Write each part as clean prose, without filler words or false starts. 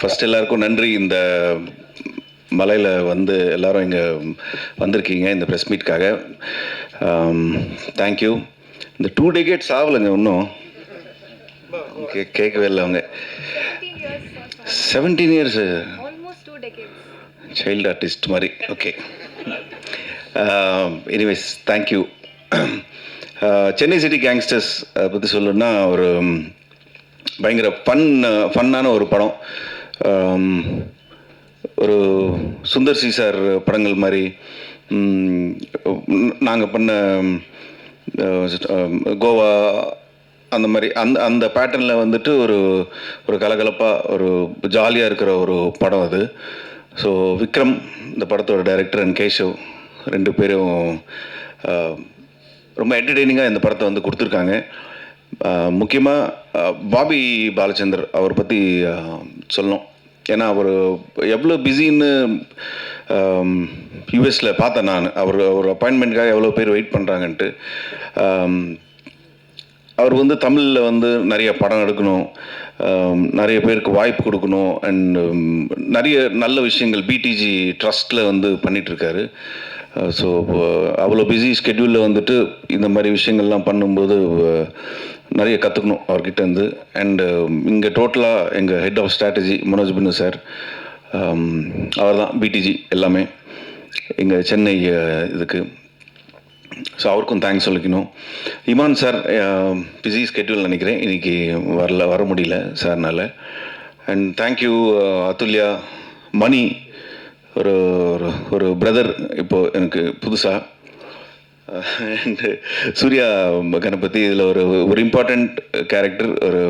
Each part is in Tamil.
ஃபஸ்ட் எல்லாருக்கும் நன்றி. இந்த மலையில் வந்து எல்லோரும் இங்கே வந்திருக்கீங்க இந்த ப்ரெஸ் மீட்காக. தேங்க்யூ. இந்த 2 decades ஆகலைங்க இன்னும். கேட்கவே இல்லை அவங்க. 17 years. சைல்டு ஆர்டிஸ்ட் மாதிரி. Okay. Anyways thank you. Chennai city gangsters பற்றி சொல்லணுன்னா ஒரு பயங்கர ஃபன்னான ஒரு படம். ஒரு சுந்தர் சி சார் படங்கள் மாதிரி நாங்கள் பண்ண கோவா அந்த மாதிரி அந்த பேட்டர்னில் வந்துட்டு ஒரு கலகலப்பாக ஒரு ஜாலியாக இருக்கிற ஒரு படம் அது. ஸோ விக்ரம் இந்த படத்தோட டைரக்டர் அண்ட் கேஷவ் 2 பேரும் ரொம்ப என்டர்டெய்னிங்காக இந்த படத்தை வந்து கொடுத்துருக்காங்க. முக்கியமாக பாபி பாலச்சந்தர் அவர் பற்றி சொல்லணும். ஏன்னா அவர் எவ்வளோ பிஸின்னு யூஎஸில் பார்த்தேன் நான். ஒரு அப்பாயின்மெண்ட்டுக்காக எவ்வளோ பேர் வெயிட் பண்ணுறாங்கன்ட்டு. அவர் வந்து தமிழில் வந்து நிறைய படம் எடுக்கணும், நிறைய பேருக்கு வாய்ப்பு கொடுக்கணும், அண்ட் நிறைய நல்ல விஷயங்கள் பிடிஜி ட்ரஸ்ட்டில் வந்து பண்ணிகிட்ருக்காரு. ஸோ அவ்வளோ பிஸி ஸ்கெட்யூலில் வந்துட்டு இந்த மாதிரி விஷயங்கள்லாம் பண்ணும்போது நிறைய கற்றுக்கணும் அவர்கிட்டேருந்து. அண்டு இங்கே டோட்டலாக எங்கள் head of strategy Manoj Binnu sir, அவர் தான் பிடிஜி எல்லாமே எங்கள் சென்னை இதுக்கு. ஸோ அவருக்கும் தேங்க்ஸ் சொல்லிக்கணும். இமான் சார் பிஸி ஸ்கெட்யூல் நினைக்கிறேன், இன்றைக்கி வர முடியல சார்னால். அண்ட் தேங்க்யூ அதுல்யா, மணி ஒரு ஒரு பிரதர் இப்போது எனக்கு புதுசாக. அண்டு சூர்யா கணபதி இதில் ஒரு இம்பார்ட்டண்ட் கேரக்டர், ஒரு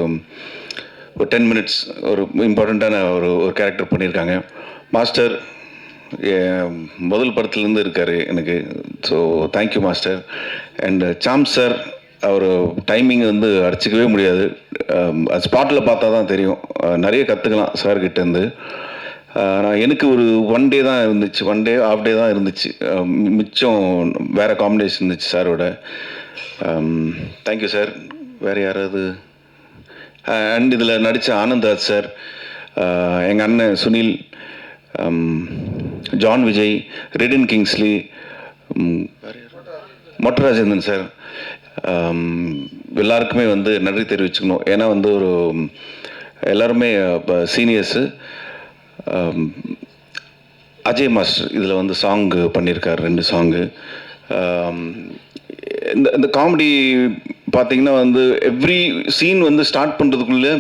10 minutes ஒரு இம்பார்ட்டண்ட்டான ஒரு கேரக்டர் பண்ணியிருக்காங்க. மாஸ்டர் முதல் படத்துலேருந்து இருக்கார் எனக்கு. So thank you master. And Sam sir, அவர் டைமிங் வந்து அடிச்சிக்கவே முடியாது. ஸ்பாட்டில் பார்த்தா தான் தெரியும், நிறைய கற்றுக்கலாம் சார்கிட்டேருந்து. நான் எனக்கு ஒரு 1 day தான் இருந்துச்சு, 1 day ½ day தான் இருந்துச்சு, மிச்சம் வேறு காம்பினேஷன் இருந்துச்சு சாரோட. Thank you sir. வேறு யாராவது? அண்ட் இதில் நடித்த ஆனந்த்ராஜ் சார், எங்கள் அண்ணன் Sunil, John Vijay, Redin Kingsley, Motta Rajendran sir, எல்லாருக்குமே வந்து நன்றி தெரிவிச்சுக்கணும். ஏன்னா வந்து எல்லாருமே இப்போ சீனியர்ஸு. அஜய் மாஸ்டர் இதில் வந்து சாங்கு பண்ணியிருக்கார், 2 சாங்கு. இந்த காமெடி பார்த்திங்கன்னா வந்து எவ்ரி சீன் வந்து ஸ்டார்ட் பண்ணுறதுக்குள்ளே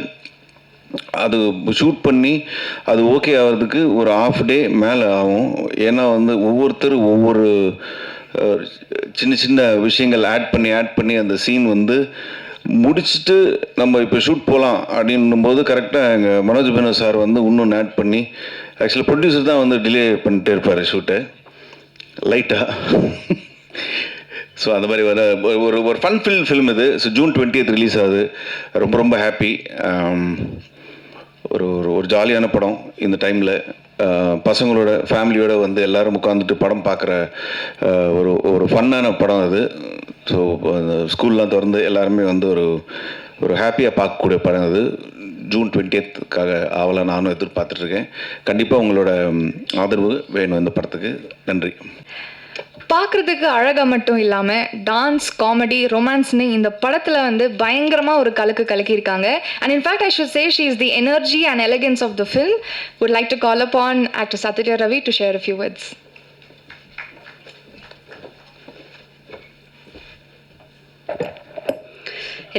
அது ஷூட் பண்ணி அது ஓகே ஆகிறதுக்கு ஒரு ½ day மேலே ஆகும். ஏன்னா வந்து ஒவ்வொருத்தரும் ஒவ்வொரு சின்ன சின்ன விஷயங்கள் ஆட் பண்ணி அந்த சீன் வந்து முடிச்சுட்டு நம்ம இப்போ ஷூட் போகலாம் அப்படின்னும் போது கரெக்டாக எங்கள் மனோஜ் பின்னு சார் வந்து இன்னொன்று ஆட் பண்ணி, ஆக்சுவலி ப்ரொடியூசர் தான் வந்து டிலே பண்ணிட்டே இருப்பார் ஷூட்டை லைட்டாக. ஸோ அந்த மாதிரி ஒரு ஃபன் ஃபில்ம் இது. ஸோ June 20th ரிலீஸ் ஆகுது. ரொம்ப ரொம்ப ஹாப்பி. ஒரு ஜாலியான படம். இந்த டைமில் பசங்களோட ஃபேமிலியோடு வந்து எல்லோரும் உட்காந்துட்டு படம் பார்க்குற ஒரு ஃபன்னான படம் அது. ஸோ ஸ்கூல்லாம் திறந்து எல்லாருமே வந்து ஒரு ஹாப்பியாக பார்க்கக்கூடிய படம் அது. June 20th ஆவலை நானும் எதிர்பார்த்துட்ருக்கேன். கண்டிப்பாக உங்களோட ஆதரவு வேணும் இந்த படத்துக்கு. நன்றி. பார்க்குறதுக்கு அழகாக மட்டும் இல்லாமல் டான்ஸ், காமெடி, ரொமான்ஸ்னு இந்த படத்தில் வந்து பயங்கரமாக ஒரு கலக்கியிருக்காங்க. And in fact I should say she is the energy and elegance of the film. Would like to call upon actor Sathya Ravi to ஷேர் a few words.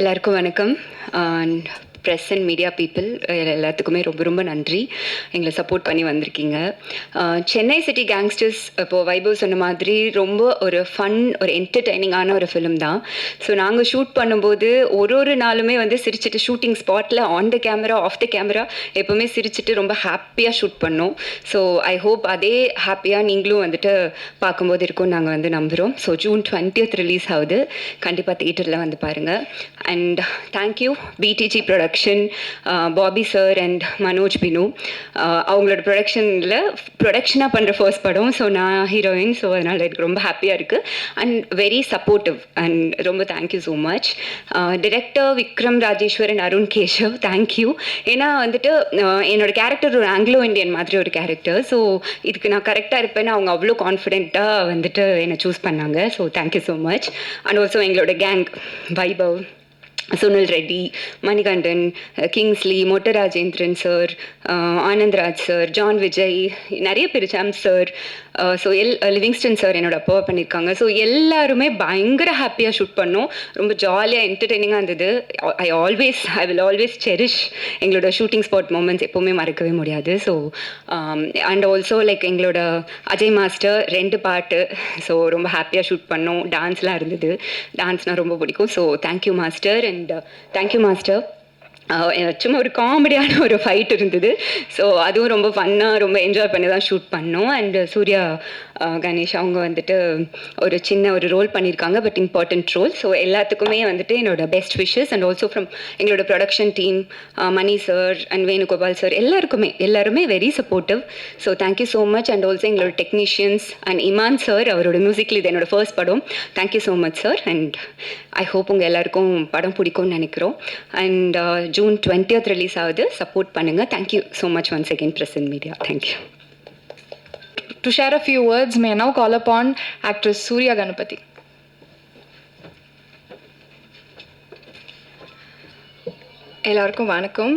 எல்லாருக்கும் வணக்கம். ப்ரெஸ் அண்ட் மீடியா பீப்புள் எல்லாத்துக்குமே ரொம்ப ரொம்ப நன்றி, எங்களை சப்போர்ட் பண்ணி வந்திருக்கீங்க. சென்னை சிட்டி கேங்ஸ்டர்ஸ் இப்போது வைபவ் சொன்ன மாதிரி ரொம்ப ஒரு ஃபன், ஒரு என்டர்டெய்னிங்கான ஒரு ஃபிலிம் தான். ஸோ நாங்கள் ஷூட் பண்ணும்போது ஒரு நாளுமே வந்து சிரிச்சிட்டு, ஷூட்டிங் ஸ்பாட்டில் on the camera off the camera எப்போவுமே சிரிச்சிட்டு ரொம்ப ஹாப்பியாக ஷூட் பண்ணோம். ஸோ ஐ ஹோப் அதே ஹாப்பியாக நீங்களும் வந்துட்டு பார்க்கும்போது இருக்கும்னு நாங்கள் வந்து நம்புகிறோம். ஸோ June 20th ரிலீஸ் ஆகுது. கண்டிப்பாக தியேட்டரில் வந்து பாருங்கள். And thank you PDG production production, Bobby sir and Manoj Binu. அவங்களோட ப்ரொடக்ஷனாக பண்ணுற ஃபர்ஸ்ட் படம். ஸோ நான் ஹீரோயின். ஸோ அதனால் எனக்கு ரொம்ப ஹாப்பியாக இருக்குது அண்ட் வெரி சப்போர்ட்டிவ் அண்ட் ரொம்ப thank you so much. Director Vikram Rajeshwar and Arun Keshav, thank you. ஏன்னா வந்துட்டு என்னோட கேரக்டர் ஒரு ஆங்கிலோ இண்டியன் மாதிரி ஒரு கேரக்டர். ஸோ இதுக்கு நான் கரெக்டாக இருப்பேன்னு அவங்க அவ்வளோ கான்ஃபிடென்ட்டாக வந்துட்டு என்னை சூஸ் பண்ணாங்க. So thank you so much. And also எங்களோட கேங் வைபவ், சுனில் ரெட்டி, மணிகண்டன், கிங்ஸ்லி, மொட்ட Rajendran sir, Anandraj sir, John Vijay, நிறைய பேர், சாம் சார், ஸோ லிவிங்ஸ்டன் சார் என்னோட அப்பாவை பண்ணியிருக்காங்க. ஸோ எல்லாருமே பயங்கர ஹாப்பியாக ஷூட் பண்ணோம். ரொம்ப ஜாலியாக என்டர்டெய்னிங்காக இருந்தது. ஐ வில் ஆல்வேஸ் செரிஷ் எங்களோட ஷூட்டிங் ஸ்பாட் மூமெண்ட்ஸ், எப்போவுமே மறக்கவே முடியாது. ஸோ அண்ட் ஆல்சோ லைக் எங்களோட அஜய் மாஸ்டர் 2 பாட்டு. ஸோ ரொம்ப ஹாப்பியாக ஷூட் பண்ணோம். டான்ஸ்லாம் இருந்தது. டான்ஸ்னால் ரொம்ப பிடிக்கும். So thank you master and thank you master. சும்மா ஒரு காமெடியான ஒரு ஃபைட் இருந்தது. ஸோ அதுவும் ரொம்ப ஃபன்னாக ரொம்ப என்ஜாய் பண்ணி தான் ஷூட் பண்ணோம். அண்ட் சூர்யா கணேஷ் அவங்க வந்துட்டு ஒரு சின்ன ஒரு ரோல் பண்ணியிருக்காங்க, பட் இம்பார்ட்டண்ட் ரோல். ஸோ எல்லாத்துக்குமே வந்துட்டு என்னோட best wishes and also from எங்களோட production team, Mani sir and Venugopal sir, எல்லாருமே very supportive. So thank you so much. And also எங்களோட டெக்னீஷியன்ஸ் அண்ட் இமான் சார், அவரோட மியூசிக்கில் இது என்னோட ஃபர்ஸ்ட் படம். Thank you so much sir. And I hope உங்கள் எல்லாருக்கும் படம் பிடிக்கும்னு நினைக்கிறோம். அண்ட் June 20th ரிலீஸ் ஆகுது. சப்போர்ட் பண்ணுங்கள். Thank you so much once again present media. Thank you. To share a few words, may I now call upon actress Surya Ganapathy. எல்லாருக்கும் வணக்கம்.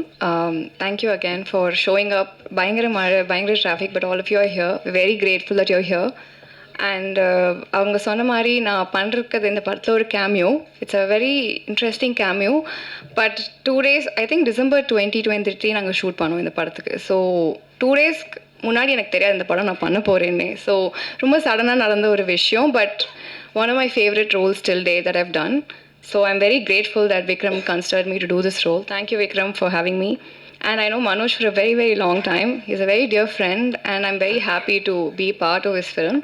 Thank you again for showing up. பயங்கர மழை, பயங்கர traffic, but all of you are here. Very grateful that your here. And அவங்க சொன்ன மாதிரி நான் பண்ணுறது இந்த படத்தில் ஒரு cameo. It's a very interesting cameo. But 2 days, I think December 2023 நாங்கள் ஷூட் பண்ணோம் இந்த படத்துக்கு. ஸோ 2 days முன்னாடி எனக்கு தெரியாது இந்த படம் நான் பண்ண போகிறேன்னு. ஸோ ரொம்ப சடனாக நடந்த ஒரு விஷயம். But one of my favourite roles still day that I've done. So I'm very grateful that Vikram considered me to do this role. Thank you, Vikram, for having me. And I know Manoj for a very, very long time. He's a very dear friend and I'm very happy to be part of his film.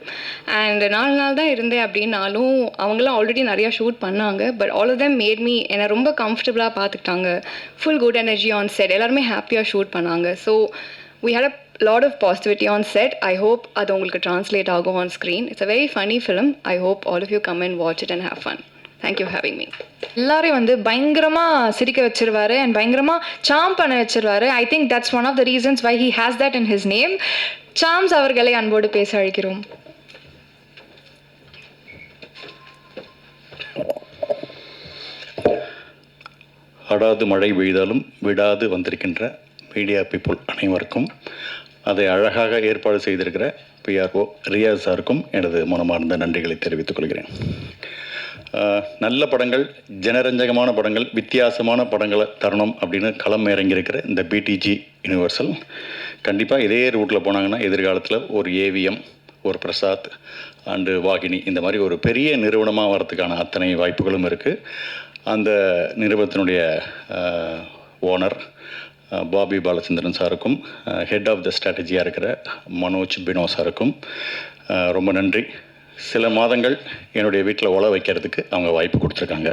And 4 நாள் தான் இருந்தேன் அப்படின்னாலும் அவங்களாம் ஆல்ரெடி நிறையா ஷூட் பண்ணாங்க. But all of them made me என்னை ரொம்ப கம்ஃபர்டபுளாக பார்த்துக்கிட்டாங்க. Full good energy on set. எல்லாருமே ஹாப்பியாக ஷூட் பண்ணாங்க. So we had a lot of positivity on set. I hope அது உங்களுக்கு translate ஆகும் on screen. It's a very funny film. I hope all of you come and watch it and have fun. Thank you having me. எல்லாரையும் வந்து பயங்கரமாக சிரிக்க வச்சிருவாரு அண்ட் பயங்கரமாக சாம் பண்ண வச்சிருவாரு. I think that's one of the reasons why he has that in his name. Chaams அவர்களை அன்போடு பேச அழைக்கிறோம். அடாது மழை பெய்தாலும் விடாது வந்திருக்கின்ற மீடியா பீப்புள் அனைவருக்கும், அதை அழகாக ஏற்பாடு செய்திருக்கிற பிஆர்ஓ ரியாஸ் சாருக்கும் எனது மனமார்ந்த நன்றிகளை தெரிவித்துக் கொள்கிறேன். நல்ல படங்கள், ஜனரஞ்சகமான படங்கள், வித்தியாசமான படங்களை தரணும் அப்படின்னு களம் இறங்கியிருக்கிற இந்த பிடிஜி யூனிவர்சல் கண்டிப்பாக இதே ரூட்டில் போனாங்கன்னா எதிர்காலத்தில் ஒரு ஏவிஎம், ஒரு பிரசாத் அண்டு வாகினி இந்த மாதிரி ஒரு பெரிய நிறுவனமாக வரதுக்கான அத்தனை வாய்ப்புகளும் இருக்குது. அந்த நிறுவனத்தினுடைய ஓனர் பாபி பாலச்சந்திரன் சாருக்கும், ஹெட் ஆஃப் த ஸ்ட்ராட்டஜியாக இருக்கிற மனோஜ் பினோ சாருக்கும் ரொம்ப நன்றி. சில மாதங்கள் என்னுடைய வீட்டில் உழ வைக்கிறதுக்கு அவங்க வாய்ப்பு கொடுத்துருக்காங்க.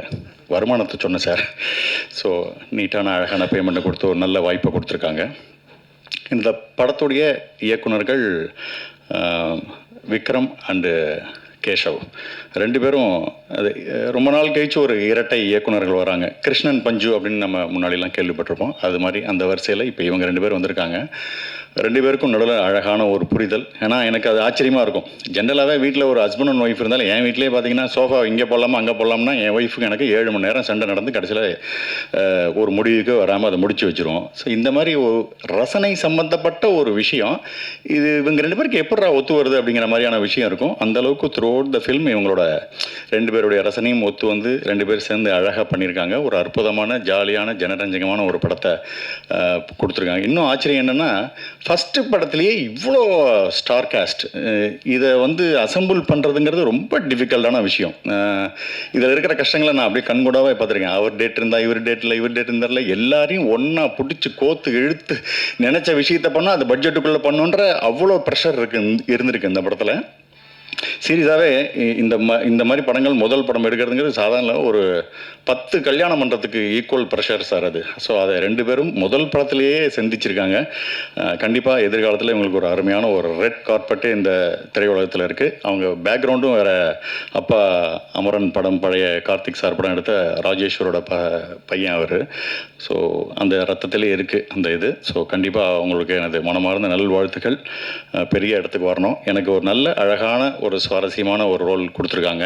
வருமானத்தை சொன்னேன் சார். ஸோ நீட்டான அழகான பேமெண்ட்டை கொடுத்து ஒரு நல்ல வாய்ப்பை கொடுத்துருக்காங்க. இந்த படத்துடைய இயக்குனர்கள் விக்ரம் அண்டு கேஷவ் 2 பேரும் அது ரொம்ப நாள் கழிச்சு ஒரு இரட்டை இயக்குனர்கள் வராங்க. கிருஷ்ணன் பஞ்சு அப்படின்னு நம்ம முன்னாடிலாம் கேள்விப்பட்டிருப்போம். அது மாதிரி அந்த வரிசையில் இப்போ இவங்க 2 பேர் வந்திருக்காங்க. 2 பேருக்கும் நடுவில் அழகான ஒரு புரிதல். ஏன்னா எனக்கு அது ஆச்சரியமாக இருக்கும். ஜென்ரலாகவே வீட்டில் ஒரு ஹஸ்பண்ட் அண்ட் ஒய்ஃப் இருந்தாலும், என் வீட்டிலே பார்த்தீங்கன்னா சோஃபா இங்கே போடலாமா அங்கே போடலாம்னா என் ஒய்ஃபுக்கு எனக்கு 7 மணி நேரம் சண்டை நடந்து கடைசியில் ஒரு முடிவுக்கு வராமல் அதை முடிச்சு வச்சுருவோம். ஸோ இந்த மாதிரி ஒரு ரசனை சம்மந்தப்பட்ட ஒரு விஷயம் இது இவங்க 2 பேருக்கு எப்படா ஒத்து வருது அப்படிங்கிற மாதிரியான விஷயம் இருக்கும். அந்தளவுக்கு த்ரூ அவுட் த ஃபில்ம் இவங்களோட 2 பேருடைய ரசனையும் ஒத்து வந்து 2 பேர் சேர்ந்து அழகாக பண்ணியிருக்காங்க. ஒரு அற்புதமான ஜாலியான ஜனரஞ்சகமான ஒரு படத்தை கொடுத்துருக்காங்க. இன்னும் ஆச்சரியம் என்னென்னா, ஃபஸ்ட்டு படத்துலேயே இவ்வளோ ஸ்டார் காஸ்ட், இதை வந்து அசம்பிள் பண்ணுறதுங்கிறது ரொம்ப டிஃபிகல்ட்டான விஷயம். இதில் இருக்கிற கஷ்டங்களை நான் அப்படியே கண்கூடாவே பார்த்துருக்கேன். அவர் டேட் இருந்தால் இவர் டேட்டில், இவர் டேட் இருந்தால எல்லாரையும் ஒன்றா பிடிச்சி கோத்து இழுத்து நினச்ச விஷயத்தை பண்ணால் அது பட்ஜெட்டுக்குள்ளே பண்ணுன்ற அவ்வளோ ப்ரெஷர் இருந்திருக்கு இந்த படத்தில். சீரியஸாகவே இந்த மாதிரி படங்கள் முதல் படம் எடுக்கிறதுங்கிறது சாதாரண ஒரு 10 கல்யாணம் பண்ணுறதுக்கு ஈக்குவல் ப்ரெஷர் சார் அது. ஸோ அதை 2 பேரும் முதல் படத்துலேயே சந்திச்சிருக்காங்க. கண்டிப்பாக எதிர்காலத்தில் இவங்களுக்கு ஒரு அருமையான ஒரு ரெட் கார்பெட்டு இந்த திரையுலகத்தில் இருக்குது. அவங்க பேக்ரவுண்டும் வேறு, அப்பா அமரன் படம், பழைய கார்த்திக் சார் படம் எடுத்த ராஜேஸ்வரோட பையன் அவர். ஸோ அந்த ரத்தத்திலே இருக்குது அந்த இது. ஸோ கண்டிப்பாக அவங்களுக்கு எனது மனமார்ந்த நல்வாழ்த்துக்கள். பெரிய இடத்துக்கு வரணும். எனக்கு ஒரு நல்ல அழகான ஒரு சுவாரஸ்யமான ஒரு ரோல் கொடுத்துருக்காங்க.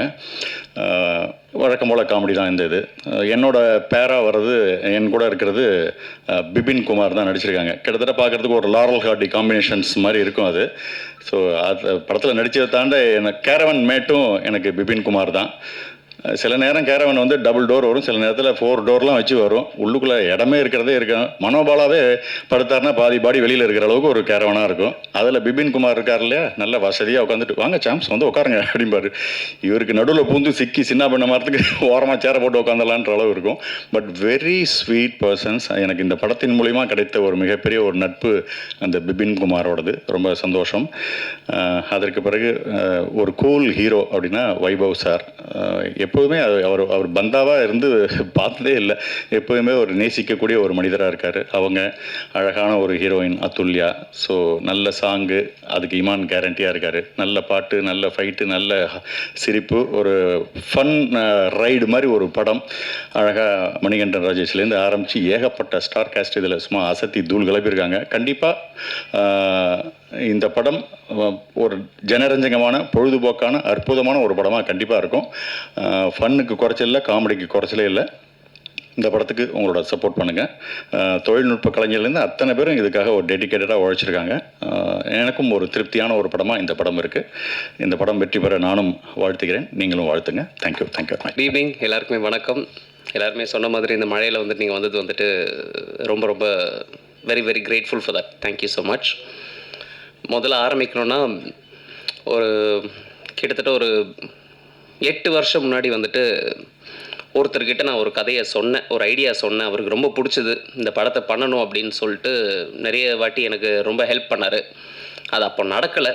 வழக்கம் போல் காமெடி தான் இந்த இது. என்னோட பேராக வர்றது, என் கூட இருக்கிறது பிபின் குமார் தான் நடிச்சிருக்காங்க. கிட்டத்தட்ட பார்க்குறதுக்கு ஒரு லாரல் ஹார்டி காம்பினேஷன்ஸ் மாதிரி இருக்கும் அது. ஸோ அது படத்தில் நடித்ததை தாண்ட எனக்கு கேரவன் மேட்டும் எனக்கு பிபின் குமார் தான். சில நேரம் கேரவன் வந்து டபுள் டோர் வரும், சில நேரத்தில் 4 டோர்லாம் வச்சு வரும். உள்ளுக்குள்ளே இடமே இருக்கிறதே இருக்கும். மனோபாலாவே படுத்தாருன்னா பாதி பாடி வெளியில் இருக்கிற அளவுக்கு ஒரு கேரவனாக இருக்கும். அதில் பிபின் குமார் இருக்கார் இல்லையா, நல்ல வசதியாக உட்காந்துட்டு வாங்க சாம்ஸ் வந்து உட்காருங்க அப்படிம்பாரு. இவருக்கு நடுவில் பூந்து சிக்கி சின்ன பண்ண மாறத்துக்கு ஓரமாக சேர போட்டு உட்காந்துலான்ற அளவு இருக்கும். But very sweet persons. எனக்கு இந்த படத்தின் மூலிமா கிடைத்த ஒரு மிகப்பெரிய ஒரு நட்பு அந்த பிபின் குமாரோடது. ரொம்ப சந்தோஷம். அதற்கு பிறகு ஒரு கூல் ஹீரோ அப்படின்னா வைபவ் சார். எப்போதுமே அவர் பந்தாவாக இருந்து பார்த்ததே இல்லை. எப்போதுமே ஒரு நேசிக்கக்கூடிய ஒரு மனிதராக இருக்கார். அவங்க அழகான ஒரு ஹீரோயின் அதுல்யா. ஸோ நல்ல சாங்கு, அதுக்கு இமான் கேரண்டியாக இருக்கார். நல்ல பாட்டு, நல்ல ஃபைட்டு, நல்ல சிரிப்பு, ஒரு ஃபன் ரைடு மாதிரி ஒரு படம். அழகாக மணிகண்டன் ராஜேஷ்லேருந்து ஆரம்பித்து ஏகப்பட்ட ஸ்டார் காஸ்ட் இதில் சும்மா அசத்தி தூள் கிளப்பியிருக்காங்க. கண்டிப்பாக இந்த படம் ஒரு ஜனரஞ்சகமான, பொழுதுபோக்கான, அற்புதமான ஒரு படமாக கண்டிப்பாக இருக்கும். ஃபன்னுக்கு குறைச்சல் இல்லை, காமெடிக்கு குறைச்சலே இல்லை. இந்த படத்துக்கு உங்களோட சப்போர்ட் பண்ணுங்கள். தொழில்நுட்ப கலைஞர்லேருந்து அத்தனை பேரும் இதுக்காக ஒரு டெடிக்கேட்டடாக உழைச்சிருக்காங்க. எனக்கும் ஒரு திருப்தியான ஒரு படமாக இந்த படம் இருக்குது. இந்த படம் வெற்றி பெற நானும் வாழ்த்துகிறேன், நீங்களும் வாழ்த்துங்க. தேங்க்யூ. குட் ஈவினிங் எல்லாருக்குமே வணக்கம். எல்லாருமே சொன்ன மாதிரி இந்த மழையில் வந்துட்டு நீங்கள் வந்துட்டு ரொம்ப ரொம்ப very very grateful for that. Thank you so much. முதல்ல ஆரம்பிக்கணுன்னா, ஒரு கிட்டத்தட்ட ஒரு 8 வருஷம் முன்னாடி வந்துட்டு ஒருத்தர்கிட்ட நான் ஒரு கதையை சொன்னேன், ஒரு ஐடியா சொன்னேன். அவருக்கு ரொம்ப பிடிச்சது, இந்த படத்தை பண்ணணும் அப்படின்னு சொல்லிட்டு நிறைய வாட்டி எனக்கு ரொம்ப ஹெல்ப் பண்ணார். அது அப்போ நடக்கலை.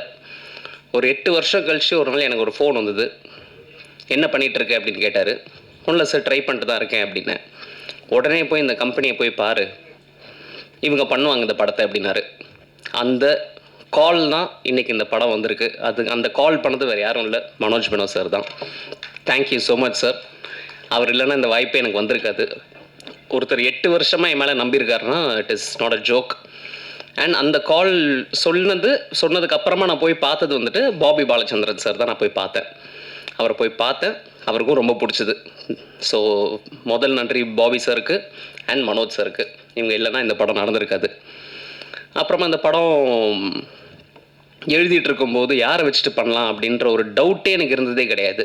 ஒரு 8 வருஷம் கழிச்சு ஒரு நாள் எனக்கு ஒரு ஃபோன் வந்தது. என்ன பண்ணிகிட்ருக்க அப்படின்னு கேட்டார். ஒன்றில் சார் ட்ரை பண்ணிட்டு தான் இருக்கேன் அப்படின்னேன். உடனே போய் இந்த கம்பெனியை போய் பாரு, இவங்க பண்ணுவாங்க இந்த படத்தை அப்படின்னாரு. அந்த கால் தான் இன்றைக்கி இந்த படம் வந்திருக்கு. அந்த கால் பண்ணது வேறு யாரும் இல்லை, மனோஜ் பினோ சார் தான். Thank you so much sir. அவர் இல்லைன்னா இந்த வாய்ப்பே எனக்கு வந்திருக்காது. ஒருத்தர் 8 வருஷமாக என் மேலே நம்பியிருக்காருன்னா it is not a joke. And அந்த கால் சொன்னதுக்கு அப்புறமா நான் போய் பார்த்தது வந்துட்டு பாபி பாலச்சந்திரன் சார் தான். நான் போய் பார்த்தேன், அவரை போய் பார்த்தேன். அவருக்கும் ரொம்ப பிடிச்சது. ஸோ முதல் நன்றி பாபி சாருக்கு அண்ட் மனோஜ் சாருக்கு. இவங்க இல்லைன்னா இந்த படம் நடந்திருக்காது. அப்புறமா இந்த படம் எழுதிட்டு இருக்கும்போது யாரை வச்சுட்டு பண்ணலாம் அப்படின்ற ஒரு டவுட்டே எனக்கு இருந்ததே கிடையாது.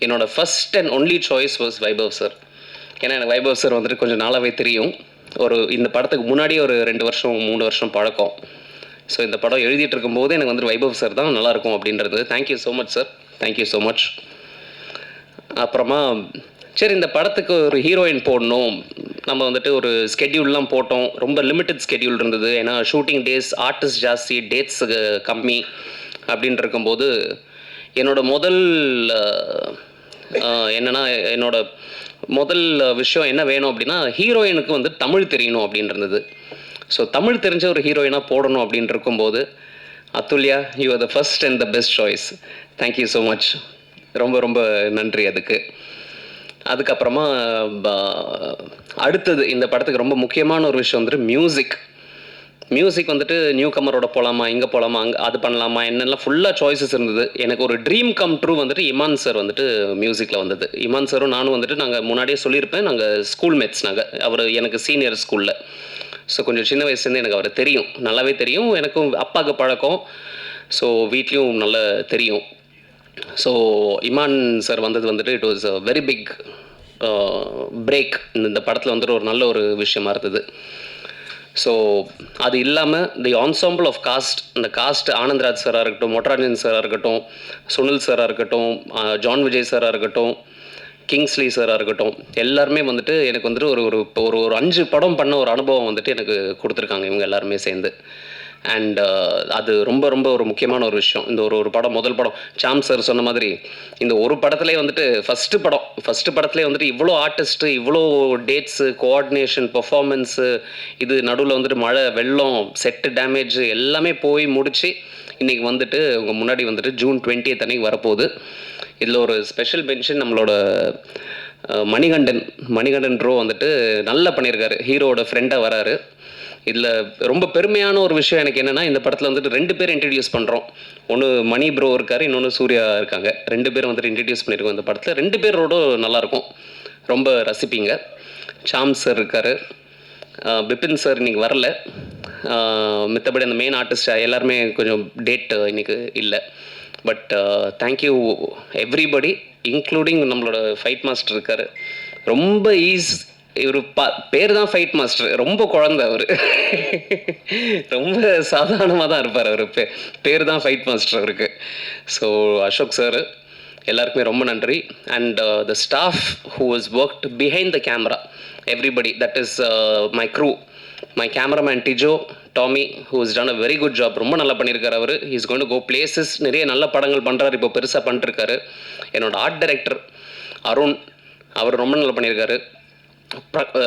என்னோடய first and only choice was Vaibhav sir. ஏன்னா எனக்கு வைபவ் சார் வந்துட்டு கொஞ்சம் நாளாகவே தெரியும். இந்த படத்துக்கு முன்னாடியே ஒரு 2 வருஷம் 3 வருஷம் பழக்கம். ஸோ இந்த படம் எழுதிட்டு இருக்கும்போது எனக்கு வந்துட்டு வைபவ் சார் தான் நல்லாயிருக்கும் அப்படின்றது. Thank you so much sir, thank you so much. அப்புறமா சரி, இந்த படத்துக்கு ஒரு ஹீரோயின் போடணும். நம்ம வந்துட்டு ஒரு ஸ்கெட்யூல்லாம் போட்டோம். ரொம்ப லிமிட்டட் ஸ்கெட்யூல் இருந்தது. ஏன்னா ஷூட்டிங் டேஸ், ஆர்டிஸ்ட் ஜாஸ்தி, டேட்ஸ் கம்மி அப்படின்னு இருக்கும்போது என்னோட முதல் விஷயம் என்ன வேணும் அப்படின்னா, ஹீரோயினுக்கு வந்து தமிழ் தெரியணும் அப்படின்னு இருந்தது. ஸோ தமிழ் தெரிஞ்ச ஒரு ஹீரோயினாக போடணும் அப்படின்னு இருக்கும்போது Athulya, you are the first and the best choice. Thank you so much. ரொம்ப ரொம்ப நன்றி அதுக்கு. அதுக்கப்புறமா அடுத்தது இந்த படத்துக்கு ரொம்ப முக்கியமான ஒரு விஷயம் வந்துட்டு மியூசிக் வந்துட்டு நியூ கமரோட போகலாமா, இங்கே போகலாமா, அங்கே அது பண்ணலாமா, என்னெல்லாம் ஃபுல்லாக சாய்ஸஸ் இருந்தது. எனக்கு ஒரு ட்ரீம் கம் ட்ரூ வந்துட்டு இமான் சார் வந்துட்டு மியூசிக்கில் வந்தது. இமான் சாரும் நானும் வந்துட்டு நாங்கள் முன்னாடியே சொல்லியிருப்பேன், நாங்கள் ஸ்கூல் மேட்ஸ். அவர் எனக்கு சீனியர் ஸ்கூலில். ஸோ கொஞ்சம் சின்ன வயசுலேருந்து எனக்கு அவரை தெரியும், நல்லாவே தெரியும். எனக்கும் அப்பாவுக்கு பழக்கம். ஸோ வீட்லேயும் நல்லா தெரியும். ஸோ இமான் சார் வந்தது வந்துட்டு it was a very big break. இந்த படத்தில் வந்துட்டு ஒரு நல்ல ஒரு விஷயமா இருந்தது. ஸோ அது இல்லாமல் தி ஆன்சாம்பிள் ஆஃப் காஸ்ட், இந்த காஸ்ட் ஆனந்த்ராஜ் சாராக இருக்கட்டும், மொட்டராஜன் சாராக இருக்கட்டும், சுனில் சாராக இருக்கட்டும், ஜான் விஜய் சாராக இருக்கட்டும், கிங்ஸ்லி சாராக இருக்கட்டும், எல்லாருமே வந்துட்டு எனக்கு வந்துட்டு ஒரு 5 படம் பண்ண ஒரு அனுபவம் வந்துட்டு எனக்கு கொடுத்துருக்காங்க இவங்க எல்லாருமே சேர்ந்து. அண்ட் அது ரொம்ப ரொம்ப ஒரு முக்கியமான ஒரு விஷயம். இந்த ஒரு படம், முதல் படம் சாம் சார் சொன்ன மாதிரி இந்த ஒரு படத்துலேயே வந்துட்டு ஃபஸ்ட்டு படத்துலேயே வந்துட்டு இவ்வளோ ஆர்டிஸ்ட்டு, இவ்வளோ டேட்ஸு, கோஆர்டினேஷன், பெர்ஃபார்மன்ஸு, இது நடுவில் வந்துட்டு மழை, வெள்ளம், செட்டு டேமேஜ் எல்லாமே போய் முடித்து இன்றைக்கி வந்துட்டு உங்கள் முன்னாடி வந்துட்டு ஜூன் 20th அன்னைக்கு வரப்போகுது. இதில் ஒரு ஸ்பெஷல் மென்ஷன் நம்மளோட மணிகண்டன் ப்ரோ வந்துட்டு நல்லா பண்ணியிருக்காரு. ஹீரோவோட ஃப்ரெண்டாக வராரு. இதில் ரொம்ப பெருமையான ஒரு விஷயம் எனக்கு என்னென்னா, இந்த படத்தில் வந்துட்டு 2 பேர் இன்ட்ரடியூஸ் பண்ணுறோம். ஒன்று மணி ப்ரோ இருக்கார், இன்னொன்று சூர்யா இருக்காங்க. 2 பேரும் வந்துட்டு இன்ட்ரடியூஸ் பண்ணியிருக்கோம் இந்த படத்தில். 2 பேரோட நல்லாயிருக்கும், ரொம்ப ரசிப்பீங்க. சாம் சார் இருக்கார், பிபின் சார் இன்றைக்கி வரல. மித்தபடி அந்த மெயின் ஆர்டிஸ்ட் எல்லாருமே கொஞ்சம் டேட் இன்றைக்கி இல்லை. பட் தேங்க்யூ எவ்ரிபடி, இன்க்ளூடிங் நம்மளோட ஃபைட் மாஸ்டர் இருக்கார். ரொம்ப இவர் பேர் தான் ஃபைட் மாஸ்டர், ரொம்ப குழந்தை அவர். ரொம்ப சாதாரணமாக தான் இருப்பார் அவர். பேர் தான் ஃபைட் மாஸ்டர் அவருக்கு. ஸோ அசோக் சார் எல்லாருக்குமே ரொம்ப நன்றி. And the staff who has worked behind the camera, everybody, that is my crew. My cameraman Tijo, Tommy, who is done a very good job. ரொம்ப நல்லா பண்ணியிருக்காரு அவர். Is going to go places. நிறைய நல்ல படங்கள் பண்ணுறாரு, இப்போ பெருசாக பண்ணிட்டுருக்காரு. என்னோட ஆர்ட் டைரக்டர் அருண், அவர் ரொம்ப நல்லா பண்ணியிருக்காரு.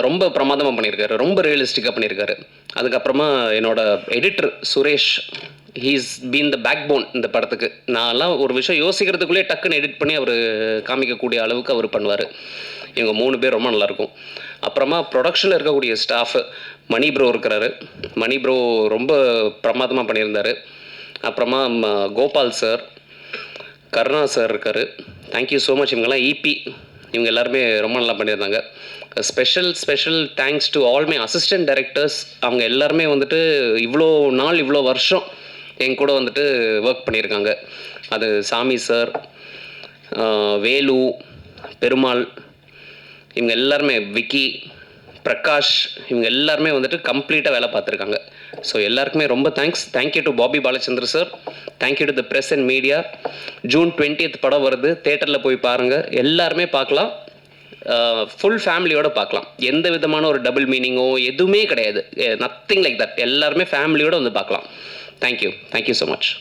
ரொம்ப பிரமாதமாக பண்ணியிருக்காரு, ரொம்ப ரியலிஸ்டிக்காக பண்ணியிருக்காரு. அதுக்கப்புறமா என்னோட editor Suresh, he's been the backbone இந்த படத்துக்கு. நான்லாம் ஒரு விஷயம் யோசிக்கிறதுக்குள்ளே டக்குன்னு எடிட் பண்ணி அவர் காமிக்கக்கூடிய அளவுக்கு அவர் பண்ணுவார். இவங்க 3 பேர் ரொம்ப நல்லாயிருக்கும். அப்புறமா ப்ரொடக்ஷனில் இருக்கக்கூடிய ஸ்டாஃபு, மணி ப்ரோ இருக்கிறாரு. மணி ப்ரோ ரொம்ப பிரமாதமாக பண்ணியிருந்தார். அப்புறமா கோபால் சார், கருணா சார் இருக்கார். Thank you so much. இவங்கெல்லாம் இபி, இவங்க எல்லாருமே ரொம்ப நல்லா பண்ணியிருந்தாங்க. Special thanks to all my assistant directors. அவங்க எல்லாருமே வந்துட்டு இவ்வளோ நாள், இவ்வளோ வருஷம் என் கூட வந்துட்டு ஒர்க் பண்ணியிருக்காங்க. அது சாமி சார், வேலு, பெருமாள், இவங்க எல்லாருமே, விக்கி, பிரகாஷ், இவங்க எல்லாருமே வந்துட்டு கம்ப்ளீட்டாக வேலை பார்த்துருக்காங்க. ஸோ எல்லாருக்குமே ரொம்ப thanks. Thank you to Bobby Balachander sir. Thank you to the press and media. June 20th படம் வருது, தேட்டரில் போய் பாருங்கள். எல்லாருமே பார்க்கலாம், ஃபுல் ஃபேமிலியோடு பார்க்கலாம். எந்த விதமான ஒரு டபுள் மீனிங்கோ எதுவுமே கிடையாது, நத்திங் லைக் தட். எல்லாருமே ஃபேமிலியோடு வந்து பார்க்கலாம். Thank you so much.